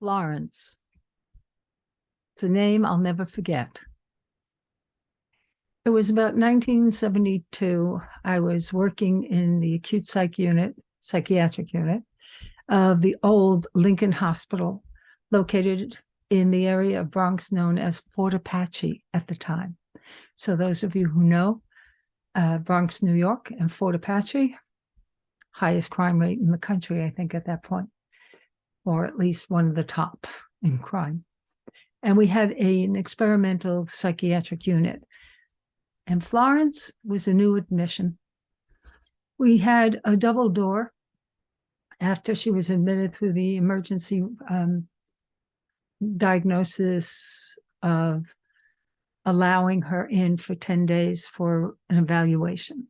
Florence. It's a name I'll never forget. It was about 1972. I was working in the acute psychiatric unit of the old Lincoln Hospital, located in the area of Bronx known as Fort Apache at the time. So those of you who know Bronx, New York, and Fort Apache, highest crime rate in the country, I think, at that point, or at least one of the top in crime. And we had an experimental psychiatric unit. And Florence was a new admission. We had a double door after she was admitted through the emergency diagnosis of allowing her in for 10 days for an evaluation.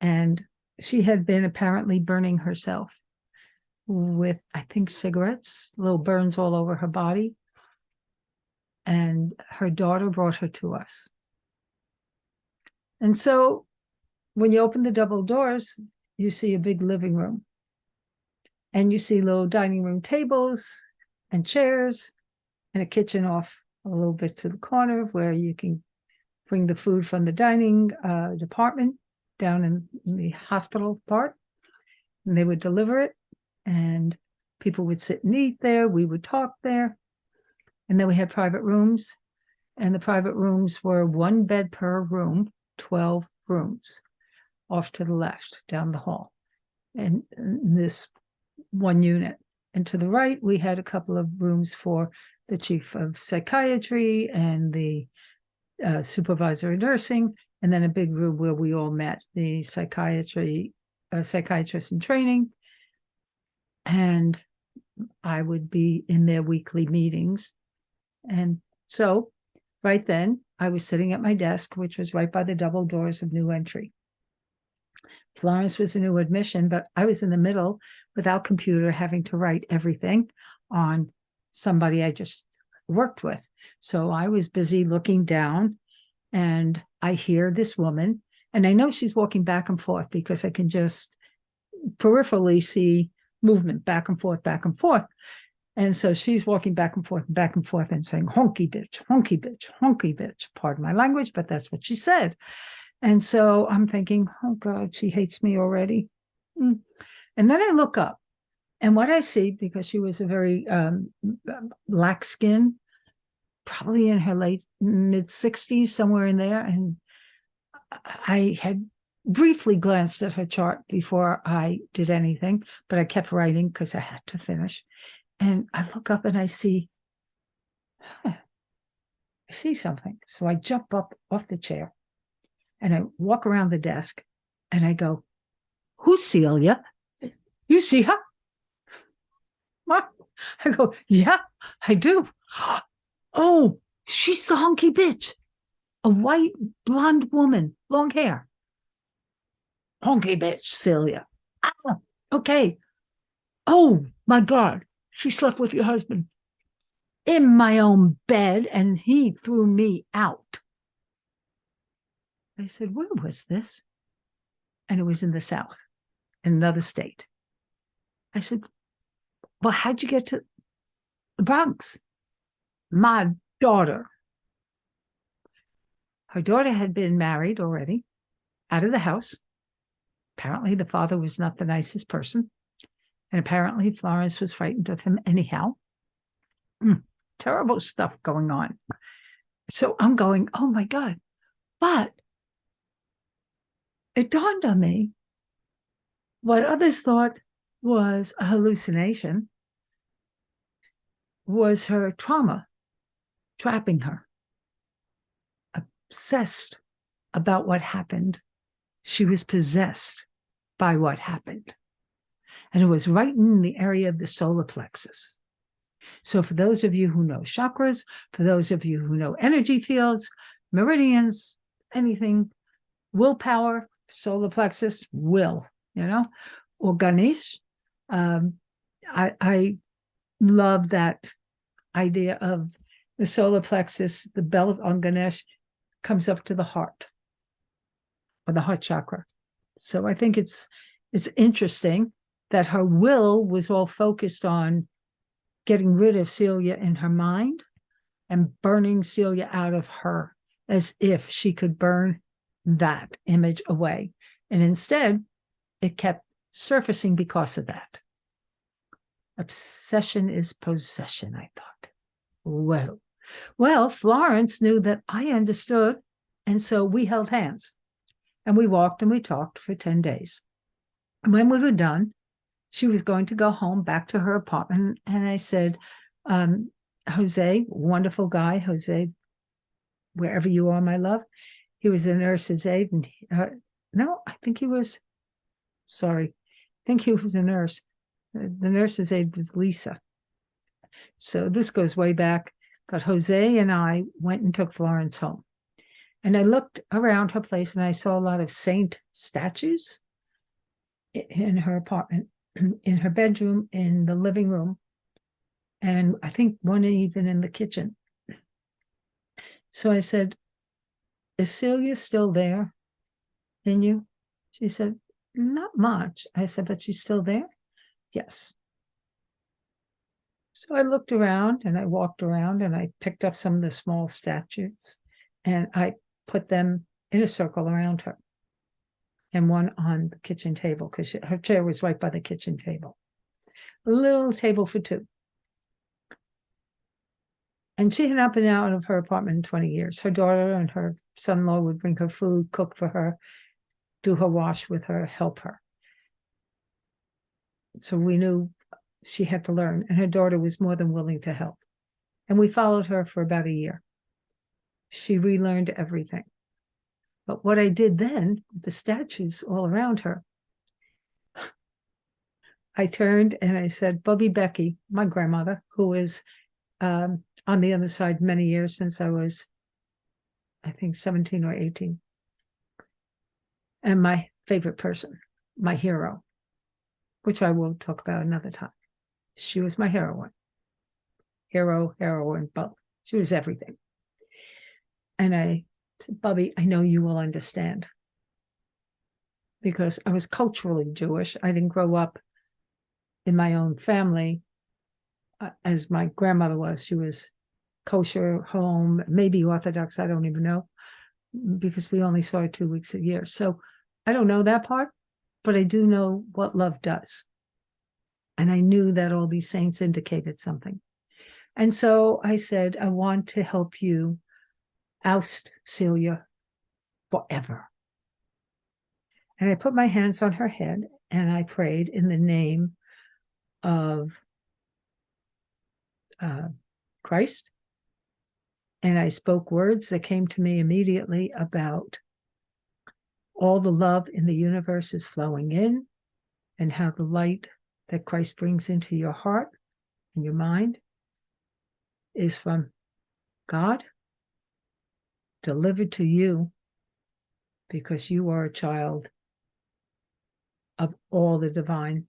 And she had been apparently burning herself with, I think, cigarettes, little burns all over her body. And her daughter brought her to us. And so when you open the double doors, you see a big living room. And you see little dining room tables and chairs and a kitchen off a little bit to the corner where you can bring the food from the dining department down in the hospital part. And they would deliver it. And people would sit and eat there. We would talk there. And then we had private rooms. And the private rooms were one bed per room, 12 rooms off to the left down the hall. And this one unit. And to the right, we had a couple of rooms for the chief of psychiatry and the supervisor of nursing, and then a big room where we all met, the psychiatrist in training. And I would be in their weekly meetings. And so right then, I was sitting at my desk, which was right by the double doors of new entry. Florence was a new admission, but I was in the middle without computer, having to write everything on somebody I just worked with. So I was busy looking down, and I hear this woman, and I know she's walking back and forth because I can just peripherally see movement back and forth, back and forth. And so she's walking back and forth and saying, honky bitch, honky bitch, honky bitch. Pardon my language, but that's what she said. And so I'm thinking, oh God, she hates me already. And then I look up, and what I see, because she was a very black skin, probably in her late mid-60s, somewhere in there. And I had briefly glanced at her chart before I did anything, but I kept writing because I had to finish. And I look up and I see something. So I jump up off the chair and I walk around the desk and I go, who's Celia? You see her? What? I go, yeah, I do. Oh, she's the honky bitch. A white blonde woman, long hair. Honky bitch, Celia. Ah, okay. Oh my God. She slept with your husband in my own bed, and he threw me out. I said, where was this? And it was in the South, in another state. I said, well, how'd you get to the Bronx? My daughter. Her daughter had been married already, out of the house. Apparently, the father was not the nicest person. And apparently, Florence was frightened of him anyhow. Terrible stuff going on. So I'm going, oh my God. But it dawned on me what others thought was a hallucination was her trauma trapping her. Obsessed about what happened. She was possessed by what happened. And it was right in the area of the solar plexus. So for those of you who know chakras, for those of you who know energy fields, meridians, anything, willpower, solar plexus, will, or Ganesh. I love that idea of the solar plexus, the belt on Ganesh comes up to the heart, or the heart chakra. So I think it's interesting that her will was all focused on getting rid of Celia in her mind and burning Celia out of her, as if she could burn that image away. And instead, it kept surfacing because of that. Obsession is possession, I thought. Whoa. Well, Florence knew that I understood, and so we held hands. And we walked and we talked for 10 days. And when we were done, she was going to go home back to her apartment. And I said, Jose, wonderful guy, Jose, wherever you are, my love. He was a nurse's aide. And no, I think he was a nurse. The nurse's aide was Lisa. So this goes way back. But Jose and I went and took Florence home. And I looked around her place and I saw a lot of saint statues in her apartment, in her bedroom, in the living room, and I think one even in the kitchen. So I said, is Celia still there in you? She said, not much. I said, but she's still there? Yes. So I looked around and I walked around and I picked up some of the small statues and I put them in a circle around her, and one on the kitchen table, because her chair was right by the kitchen table. A little table for two. And she had not been out of her apartment in 20 years. Her daughter and her son-in-law would bring her food, cook for her, do her wash with her, help her. So we knew she had to learn, and her daughter was more than willing to help. And we followed her for about a year. She relearned everything. But what I did then, the statues all around her, I turned and I said, Bubby Becky, my grandmother, who is on the other side many years since I was, I think, 17 or 18. And my favorite person, my hero, which I will talk about another time. She was my heroine. Heroine, both. She was everything. And I said, Bubby, I know you will understand. Because I was culturally Jewish. I didn't grow up in my own family as my grandmother was. She was kosher home, maybe Orthodox, I don't even know, because we only saw her 2 weeks a year. So I don't know that part, but I do know what love does. And I knew that all these saints indicated something. And so I said, I want to help you oust Celia forever. And I put my hands on her head and I prayed in the name of Christ. And I spoke words that came to me immediately about all the love in the universe is flowing in, and how the light that Christ brings into your heart and your mind is from God, delivered to you, because you are a child of all the divine.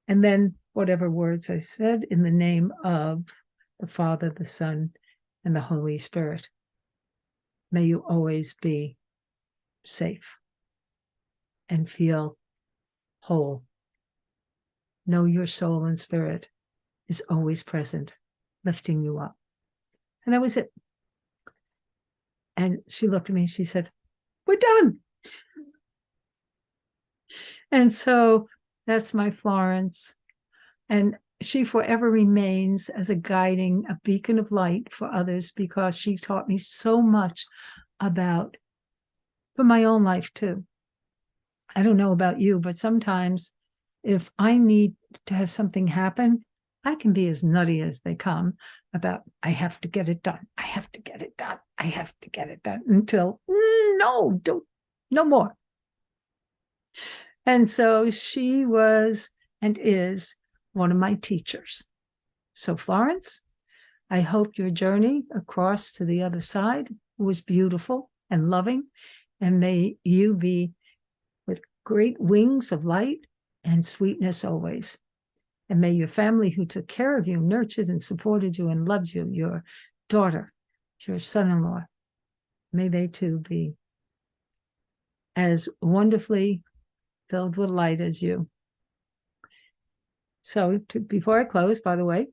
And then whatever words I said, in the name of the Father, the Son, and the Holy Spirit, may you always be safe and feel whole. Know your soul and spirit is always present, lifting you up. And that was it. And she looked at me and she said, we're done. And so that's my Florence. And she forever remains as a guiding, a beacon of light for others, because she taught me so much about, for my own life too. I don't know about you, but sometimes if I need to have something happen, I can be as nutty as they come about, I have to get it done. I have to get it done. I have to get it done, until no more. And so she was and is one of my teachers. So Florence, I hope your journey across to the other side was beautiful and loving, and may you be with great wings of light and sweetness always. And may your family who took care of you, nurtured and supported you and loved you, your daughter, your son-in-law, may they too be as wonderfully filled with light as you. So before I close, by the way,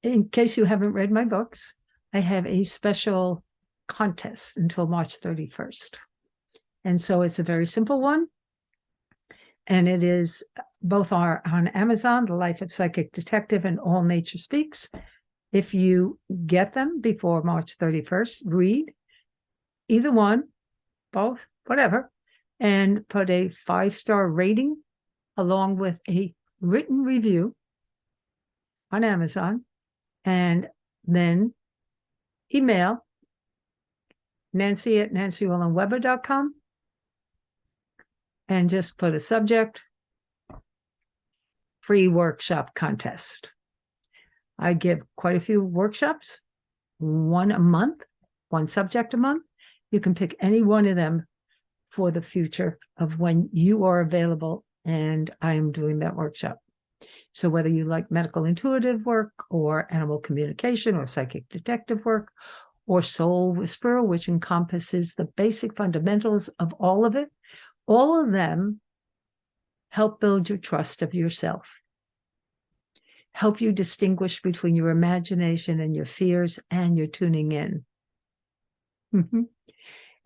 in case you haven't read my books, I have a special contest until March 31st. And so it's a very simple one. And it is both are on Amazon, The Life of Psychic Detective and All Nature Speaks. If you get them before March 31st, read either one, both, whatever, and put a 5-star rating along with a written review on Amazon, and then email Nancy@nancywillenweber.com and just put a subject, free workshop contest. I give quite a few workshops, one a month, one subject a month. You can pick any one of them for the future of when you are available and I am doing that workshop. So whether you like medical intuitive work or animal communication or psychic detective work or soul whisperer, which encompasses the basic fundamentals of all of it, all of them help build your trust of yourself, help you distinguish between your imagination and your fears and your tuning in,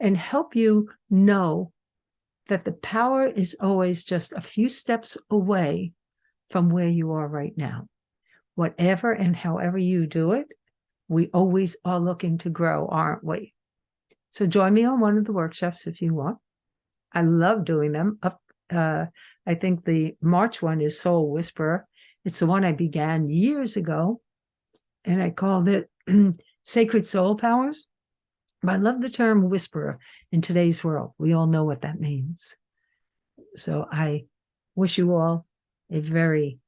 and help you know that the power is always just a few steps away from where you are right now. Whatever and however you do it, we always are looking to grow, aren't we? So join me on one of the workshops if you want. I love doing them. I think the March one is Soul Whisperer. It's the one I began years ago, and I called it Sacred Soul Powers. But I love the term whisperer in today's world. We all know what that means. So I wish you all a very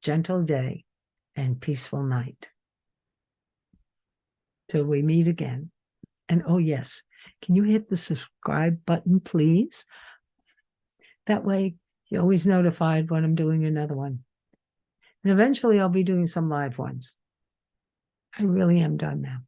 gentle day and peaceful night. Till we meet again. And oh yes, can you hit the subscribe button, please? That way you're always notified when I'm doing another one. And eventually I'll be doing some live ones. I really am done now.